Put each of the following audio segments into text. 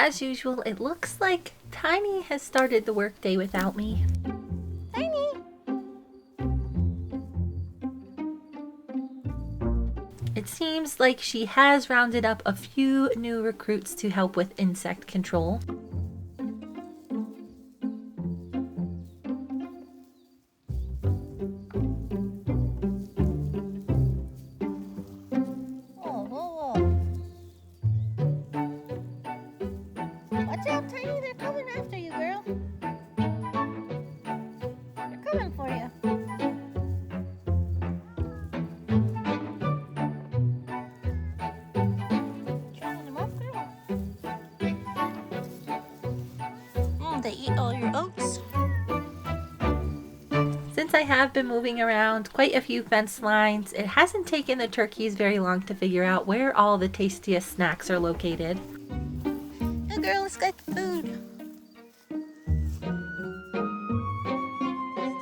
as usual, it looks like Tiny has started the workday without me. Tiny! It seems like she has rounded up a few new recruits to help with insect control. Watch out, Tiny, they're coming after you, girl. They're coming for you. Training them up, girl. They eat all your oats. Since I have been moving around quite a few fence lines, it hasn't taken the turkeys very long to figure out where all the tastiest snacks are located. Oh, girl, let's get food. This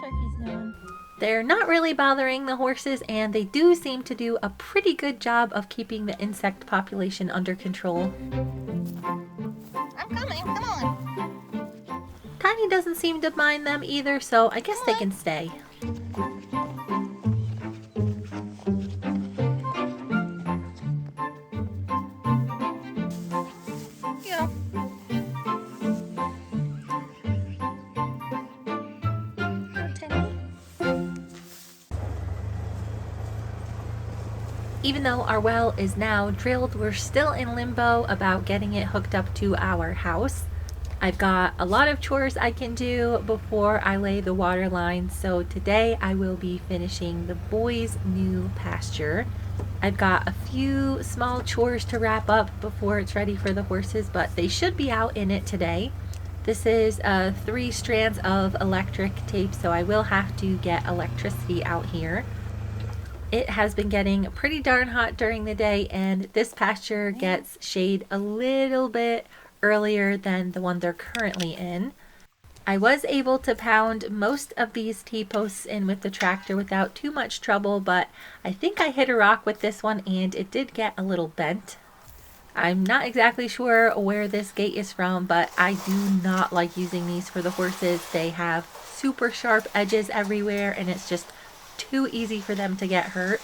turkey's doing. They're not really bothering the horses, and they do seem to do a pretty good job of keeping the insect population under control. I'm coming, come on. Tiny doesn't seem to mind them either, so I guess they can stay. Yeah. Even though our well is now drilled, we're still in limbo about getting it hooked up to our house. I've got a lot of chores I can do before I lay the water line, so today I will be finishing the boys' new pasture. I've got a few small chores to wrap up before it's ready for the horses, but they should be out in it today. This is 3 strands of electric tape, so I will have to get electricity out here. It has been getting pretty darn hot during the day, and this pasture gets shade a little bit earlier than the one they're currently in. I was able to pound most of these T-posts in with the tractor without too much trouble, but I think I hit a rock with this one and it did get a little bent. I'm not exactly sure where this gate is from, but I do not like using these for the horses. They have super sharp edges everywhere and it's just too easy for them to get hurt.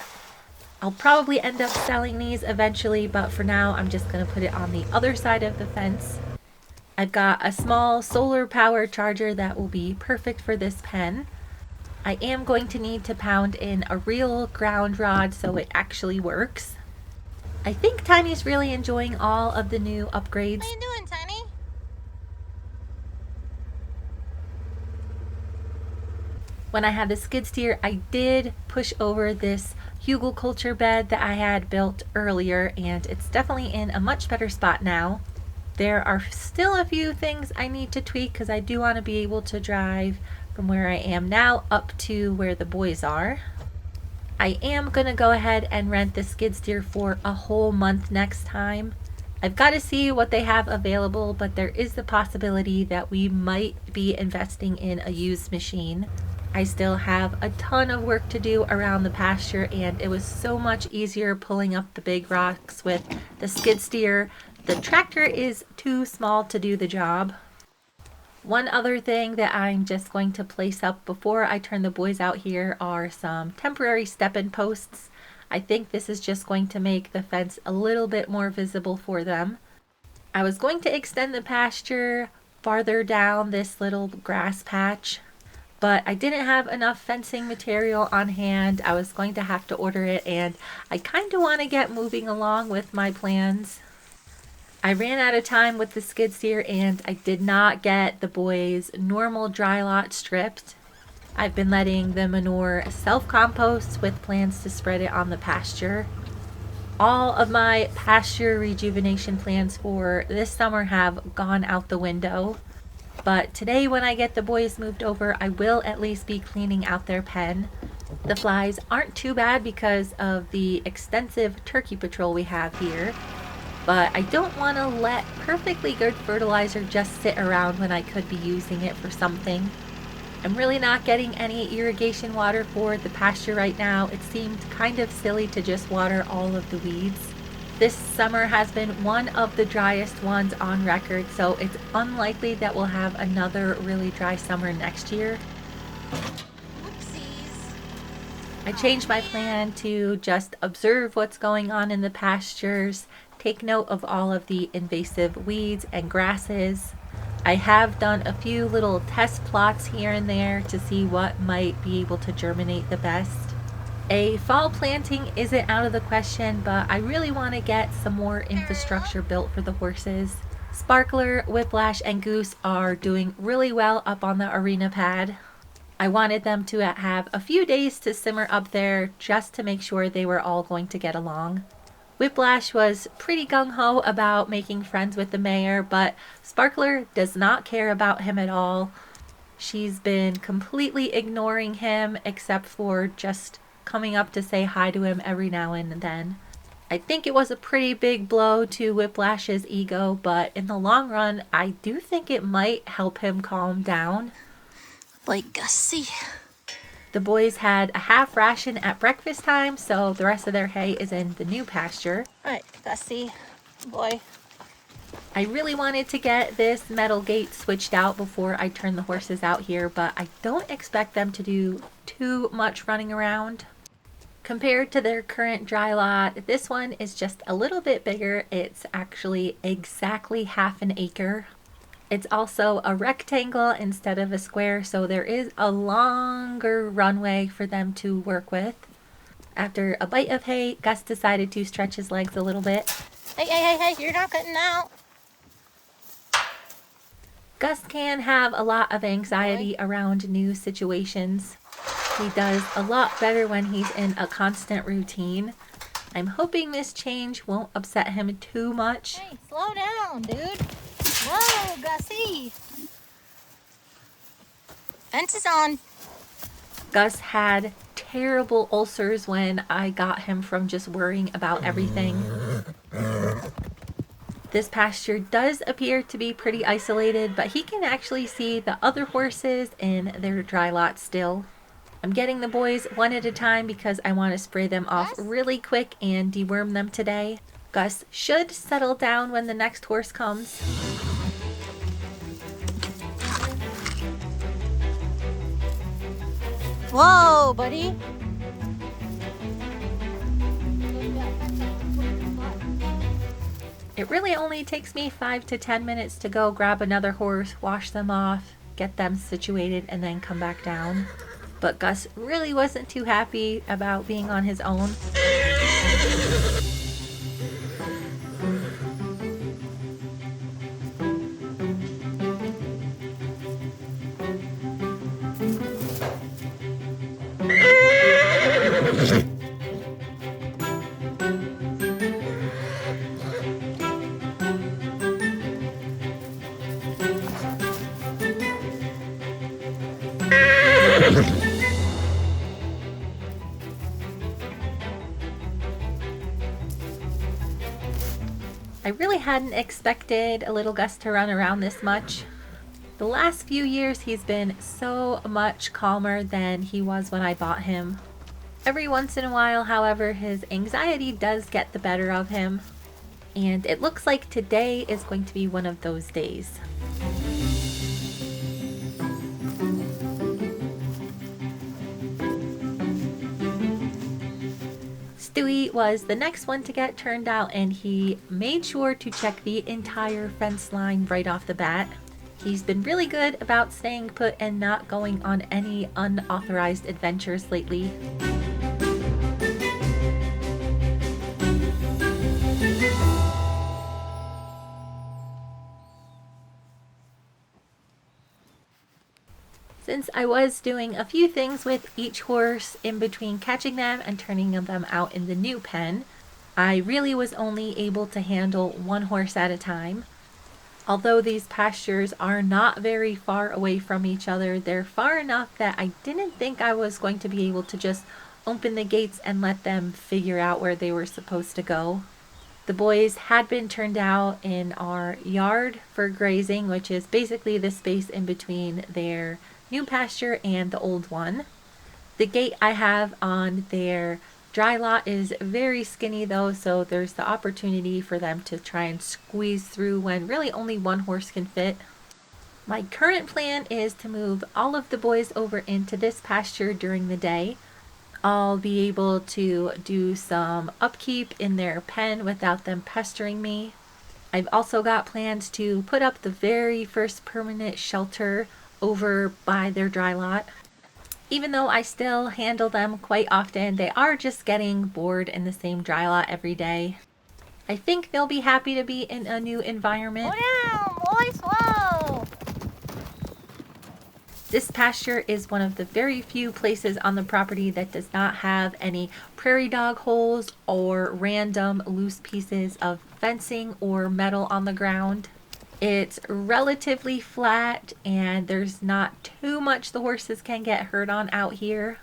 I'll probably end up selling these eventually, but for now I'm just going to put it on the other side of the fence. I've got a small solar power charger that will be perfect for this pen. I am going to need to pound in a real ground rod so it actually works. I think Tiny's really enjoying all of the new upgrades. What are you doing, Tiny? When I had the skid steer, I did push over this hugelkultur bed that I had built earlier, and it's definitely in a much better spot now. There are still a few things I need to tweak because I do want to be able to drive from where I am now up to where the boys are. I am going to go ahead and rent the skid steer for a whole month next time. I've got to see what they have available, but there is the possibility that we might be investing in a used machine. I still have a ton of work to do around the pasture, and it was so much easier pulling up the big rocks with the skid steer. The tractor is too small to do the job. One other thing that I'm just going to place up before I turn the boys out here are some temporary step-in posts. I think this is just going to make the fence a little bit more visible for them. I was going to extend the pasture farther down this little grass patch, but I didn't have enough fencing material on hand. I was going to have to order it, and I kind of want to get moving along with my plans. I ran out of time with the skid steer, and I did not get the boys' normal dry lot stripped. I've been letting the manure self-compost with plans to spread it on the pasture. All of my pasture rejuvenation plans for this summer have gone out the window. But today when I get the boys moved over, I will at least be cleaning out their pen. The flies aren't too bad because of the extensive turkey patrol we have here. But I don't want to let perfectly good fertilizer just sit around when I could be using it for something. I'm really not getting any irrigation water for the pasture right now. It seemed kind of silly to just water all of the weeds. This summer has been one of the driest ones on record, so it's unlikely that we'll have another really dry summer next year. Whoopsies. I changed my plan to just observe what's going on in the pastures, take note of all of the invasive weeds and grasses. I have done a few little test plots here and there to see what might be able to germinate the best. A fall planting isn't out of the question, but I really want to get some more infrastructure built for the horses. Sparkler, Whiplash, and Goose are doing really well up on the arena pad. I wanted them to have a few days to simmer up there just to make sure they were all going to get along. Whiplash was pretty gung-ho about making friends with the mayor, but Sparkler does not care about him at all. She's been completely ignoring him except for just coming up to say hi to him every now and then. I think it was a pretty big blow to Whiplash's ego, but in the long run, I do think it might help him calm down. Like Gussie. The boys had a half ration at breakfast time, so the rest of their hay is in the new pasture. Alright, Gussie, boy. I really wanted to get this metal gate switched out before I turn the horses out here, but I don't expect them to do too much running around. Compared to their current dry lot, this one is just a little bit bigger. It's actually exactly half an acre. It's also a rectangle instead of a square, so there is a longer runway for them to work with. After a bite of hay, Gus decided to stretch his legs a little bit. Hey, you're not cutting out. Gus can have a lot of anxiety around new situations. He does a lot better when he's in a constant routine. I'm hoping this change won't upset him too much. Hey, slow down, dude. Whoa, Gussie. Fence is on. Gus had terrible ulcers when I got him from just worrying about everything. This pasture does appear to be pretty isolated, but he can actually see the other horses in their dry lot still. I'm getting the boys one at a time because I want to spray them off really quick and deworm them today. Gus should settle down when the next horse comes. Whoa, buddy. It really only takes me 5 to 10 minutes to go grab another horse, wash them off, get them situated, and then come back down. But Gus really wasn't too happy about being on his own. I really hadn't expected a little Gus to run around this much. The last few years he's been so much calmer than he was when I bought him. Every once in a while, however, his anxiety does get the better of him, and it looks like today is going to be one of those days. Stewie was the next one to get turned out, and he made sure to check the entire fence line right off the bat. He's been really good about staying put and not going on any unauthorized adventures lately. Since I was doing a few things with each horse in between catching them and turning them out in the new pen, I really was only able to handle one horse at a time. Although these pastures are not very far away from each other, they're far enough that I didn't think I was going to be able to just open the gates and let them figure out where they were supposed to go. The boys had been turned out in our yard for grazing, which is basically the space in between their new pasture and the old one. The gate I have on their Dry lot is very skinny though, so there's the opportunity for them to try and squeeze through when really only one horse can fit. My current plan is to move all of the boys over into this pasture during the day. I'll be able to do some upkeep in their pen without them pestering me. I've also got plans to put up the very first permanent shelter over by their dry lot. Even though I still handle them quite often, they are just getting bored in the same dry lot every day. I think they'll be happy to be in a new environment. Slow down, boy, slow. This pasture is one of the very few places on the property that does not have any prairie dog holes or random loose pieces of fencing or metal on the ground. It's relatively flat and there's not too much the horses can get hurt on out here.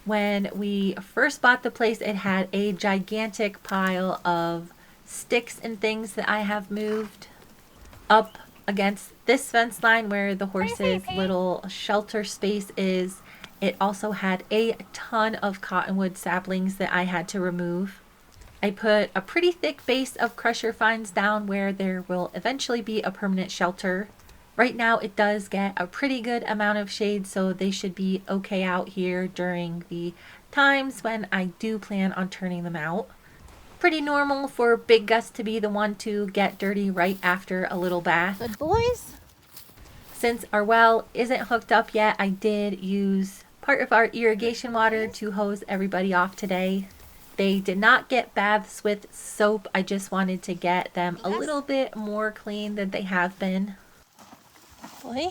When we first bought the place, it had a gigantic pile of sticks and things that I have moved up against this fence line where the horses' little shelter space is. It also had a ton of cottonwood saplings that I had to remove. I put a pretty thick base of crusher fines down where there will eventually be a permanent shelter. Right now it does get a pretty good amount of shade, so they should be okay out here during the times when I do plan on turning them out. Pretty normal for Big Gus to be the one to get dirty right after a little bath. Good boys. Since our well isn't hooked up yet, I did use part of our irrigation water to hose everybody off today. They did not get baths with soap. I just wanted to get them a little bit more clean than they have been. Boy.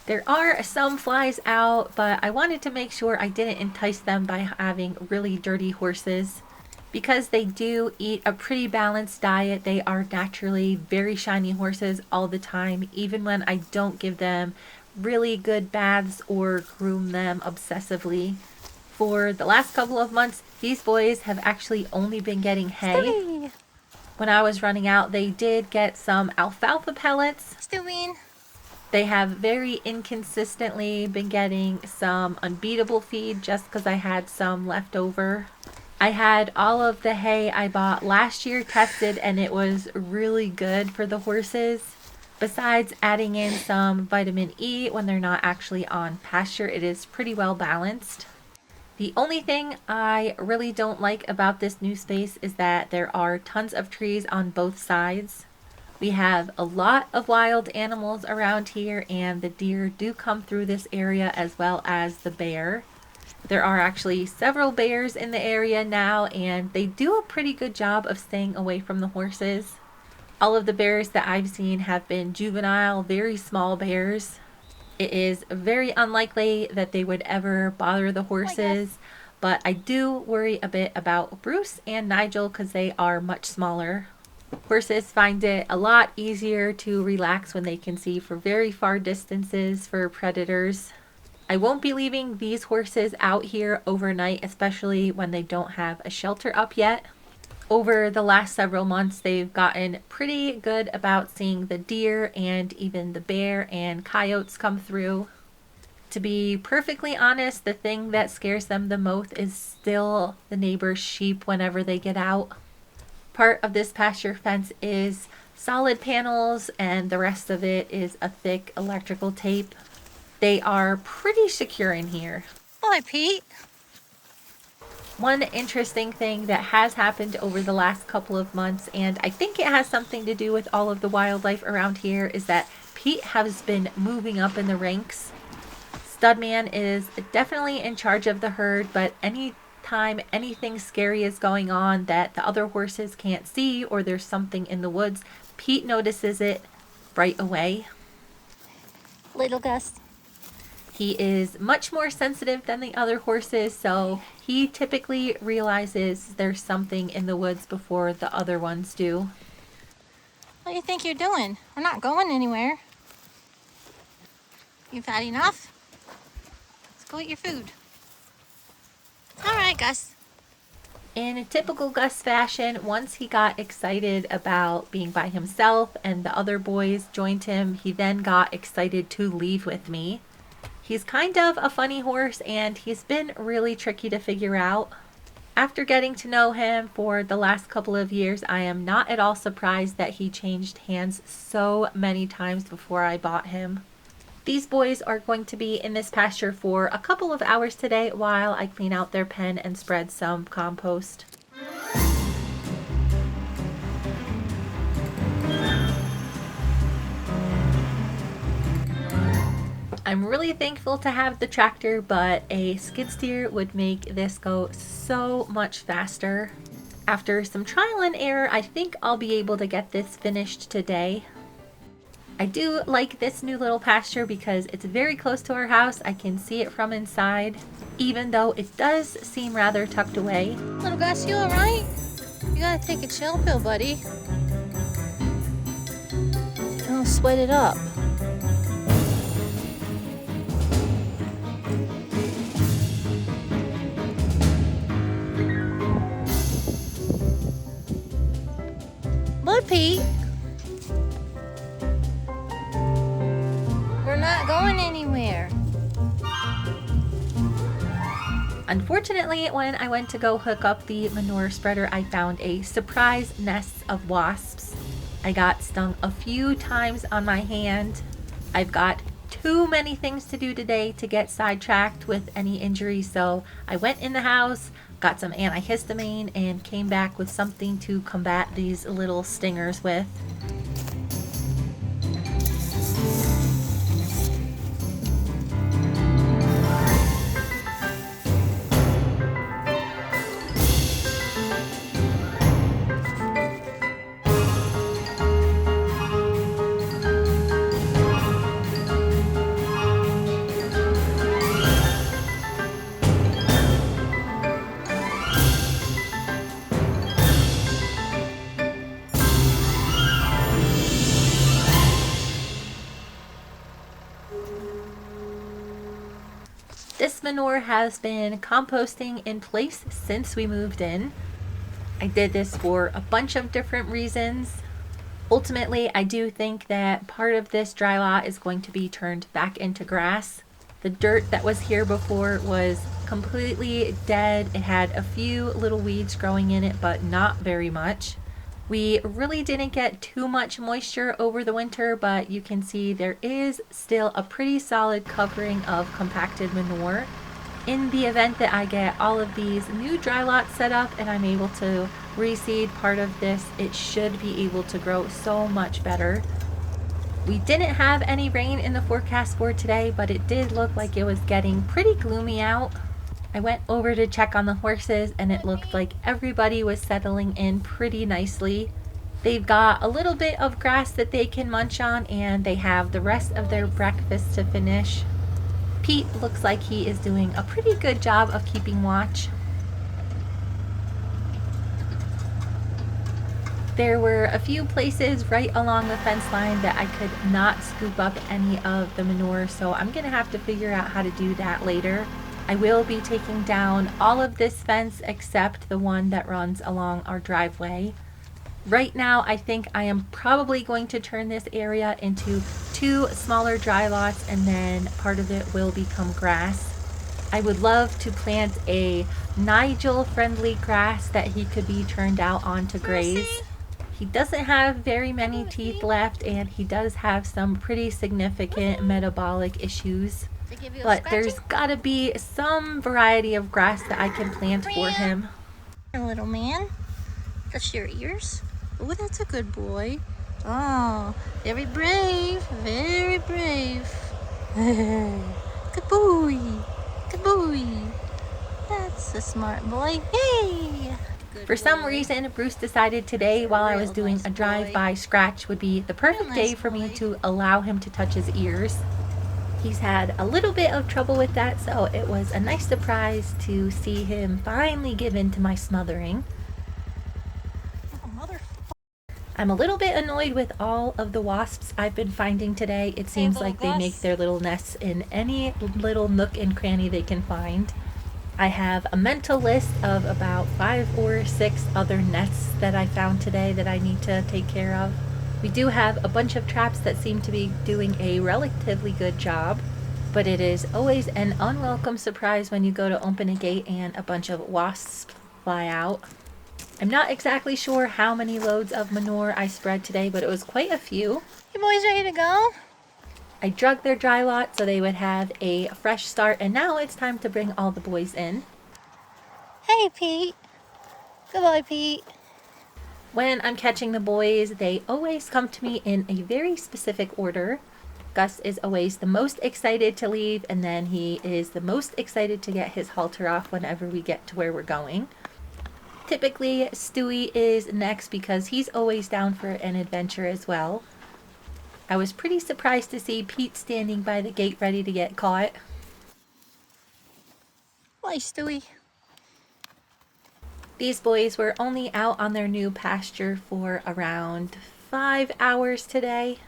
There are some flies out, but I wanted to make sure I didn't entice them by having really dirty horses. Because they do eat a pretty balanced diet, they are naturally very shiny horses all the time, even when I don't give them really good baths or groom them obsessively. For the last couple of months, these boys have actually only been getting hay. Stewie. When I was running out, they did get some alfalfa pellets. Stewie. They have very inconsistently been getting some unbeatable feed just because I had some left over. I had all of the hay I bought last year tested and it was really good for the horses. Besides adding in some vitamin E when they're not actually on pasture, it is pretty well balanced. The only thing I really don't like about this new space is that there are tons of trees on both sides. We have a lot of wild animals around here and the deer do come through this area as well as the bear. There are actually several bears in the area now and they do a pretty good job of staying away from the horses. All of the bears that I've seen have been juvenile, very small bears. It is very unlikely that they would ever bother the horses, but I do worry a bit about Bruce and Nigel because they are much smaller. Horses find it a lot easier to relax when they can see for very far distances for predators. I won't be leaving these horses out here overnight, especially when they don't have a shelter up yet. Over the last several months, they've gotten pretty good about seeing the deer and even the bear and coyotes come through. To be perfectly honest, the thing that scares them the most is still the neighbor's sheep whenever they get out. Part of this pasture fence is solid panels and the rest of it is a thick electrical tape. They are pretty secure in here. Boy, Pete. One interesting thing that has happened over the last couple of months, and I think it has something to do with all of the wildlife around here, is that Pete has been moving up in the ranks. Studman is definitely in charge of the herd, but anytime anything scary is going on that the other horses can't see or there's something in the woods, Pete notices it right away. Little Gus. He is much more sensitive than the other horses, so he typically realizes there's something in the woods before the other ones do. What do you think you're doing? We're not going anywhere. You've had enough? Let's go eat your food. All right, Gus. In a typical Gus fashion, once he got excited about being by himself and the other boys joined him, he then got excited to leave with me. He's kind of a funny horse and he's been really tricky to figure out. After getting to know him for the last couple of years, I am not at all surprised that he changed hands so many times before I bought him. These boys are going to be in this pasture for a couple of hours today while I clean out their pen and spread some compost. I'm really thankful to have the tractor, but a skid steer would make this go so much faster. After some trial and error, I think I'll be able to get this finished today. I do like this new little pasture because it's very close to our house. I can see it from inside, even though it does seem rather tucked away. Little Gus, you alright? You gotta take a chill pill, buddy. Don't sweat it up. Look, Pete. We're not going anywhere. Unfortunately, when I went to go hook up the manure spreader, I found a surprise nest of wasps. I got stung a few times on my hand. I've got too many things to do today to get sidetracked with any injuries, so I went in the house, got some antihistamine, and came back with something to combat these little stingers with. This manure has been composting in place since we moved in. I did this for a bunch of different reasons. Ultimately, I do think that part of this dry lot is going to be turned back into grass. The dirt that was here before was completely dead. It had a few little weeds growing in it, but not very much. We really didn't get too much moisture over the winter, but you can see there is still a pretty solid covering of compacted manure. In the event that I get all of these new dry lots set up and I'm able to reseed part of this, it should be able to grow so much better. We didn't have any rain in the forecast for today, but it did look like it was getting pretty gloomy out. I went over to check on the horses and it looked like everybody was settling in pretty nicely. They've got a little bit of grass that they can munch on and they have the rest of their breakfast to finish. Pete looks like he is doing a pretty good job of keeping watch. There were a few places right along the fence line that I could not scoop up any of the manure, so I'm gonna have to figure out how to do that later. I will be taking down all of this fence except the one that runs along our driveway. Right now, I think I am probably going to turn this area into 2 smaller dry lots and then part of it will become grass. I would love to plant a Nigel-friendly grass that he could be turned out on to graze. He doesn't have very many teeth left and he does have some pretty significant metabolic issues. But there's gotta be some variety of grass that I can plant for him. Little man, touch your ears. Oh, that's a good boy. Oh, very brave, very brave. Good boy, good boy. That's a smart boy. Hey! For some reason, Bruce decided today while I was doing a drive-by scratch would be the perfect day for me to allow him to touch his ears. He's had a little bit of trouble with that, so it was a nice surprise to see him finally give in to my smothering. I'm a little bit annoyed with all of the wasps I've been finding today. It seems like they make their little nests in any little nook and cranny they can find. I have a mental list of about 5 or 6 other nests that I found today that I need to take care of. We do have a bunch of traps that seem to be doing a relatively good job. But it is always an unwelcome surprise when you go to open a gate and a bunch of wasps fly out. I'm not exactly sure how many loads of manure I spread today, but it was quite a few. You boys ready to go? I drug their dry lot so they would have a fresh start, and now it's time to bring all the boys in. Hey, Pete. Good boy, Pete. When I'm catching the boys, they always come to me in a very specific order. Gus is always the most excited to leave, and then he is the most excited to get his halter off whenever we get to where we're going. Typically, Stewie is next because he's always down for an adventure as well. I was pretty surprised to see Pete standing by the gate ready to get caught. Boy, Stewie. These boys were only out on their new pasture for around 5 hours today.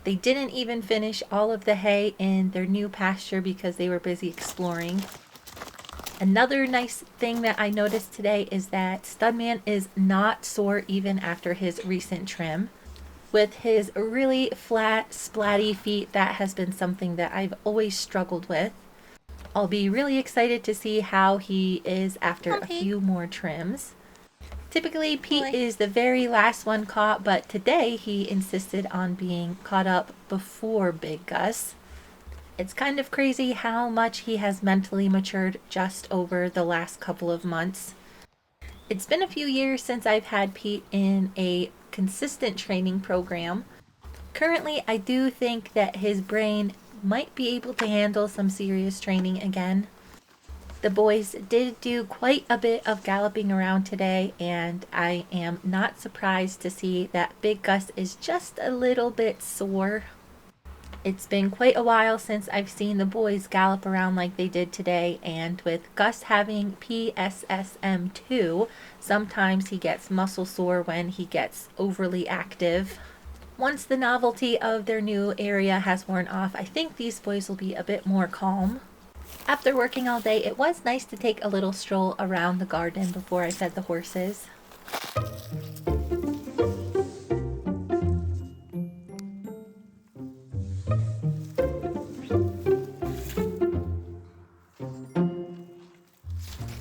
They didn't even finish all of the hay in their new pasture because they were busy exploring. Another nice thing that I noticed today is that Studman is not sore even after his recent trim. With his really flat, splatty feet, that has been something that I've always struggled with. I'll be really excited to see how he is after a few more trims. Typically, Pete is the very last one caught, but today he insisted on being caught up before Big Gus. It's kind of crazy how much he has mentally matured just over the last couple of months. It's been a few years since I've had Pete in a consistent training program. Currently, I do think that his brain might be able to handle some serious training again. The boys did do quite a bit of galloping around today, and I am not surprised to see that Big Gus is just a little bit sore. It's been quite a while since I've seen the boys gallop around like they did today, and with Gus having PSSM2, sometimes he gets muscle sore when he gets overly active. Once the novelty of their new area has worn off, I think these boys will be a bit more calm. After working all day, it was nice to take a little stroll around the garden before I fed the horses.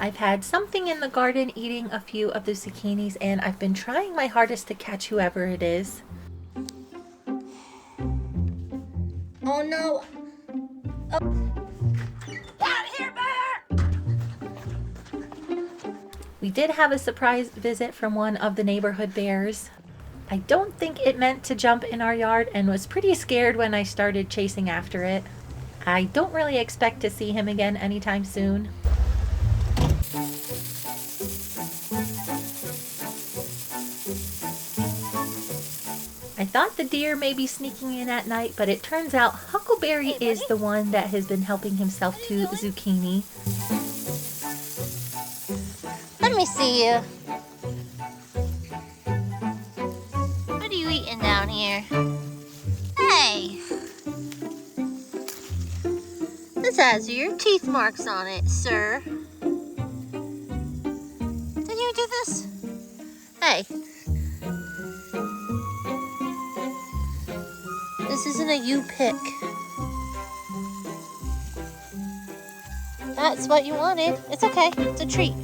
I've had something in the garden eating a few of the zucchinis, and I've been trying my hardest to catch whoever it is. Oh no! We did have a surprise visit from one of the neighborhood bears. I don't think it meant to jump in our yard and was pretty scared when I started chasing after it. I don't really expect to see him again anytime soon. I thought the deer may be sneaking in at night, but it turns out Huckleberry is the one that has been helping himself to zucchini. Let me see you. What are you eating down here? Hey! This has your teeth marks on it, sir. Did you do this? Hey. This isn't a you pick. That's what you wanted. It's okay. It's a treat.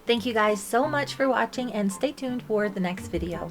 Thank you guys so much for watching, and stay tuned for the next video.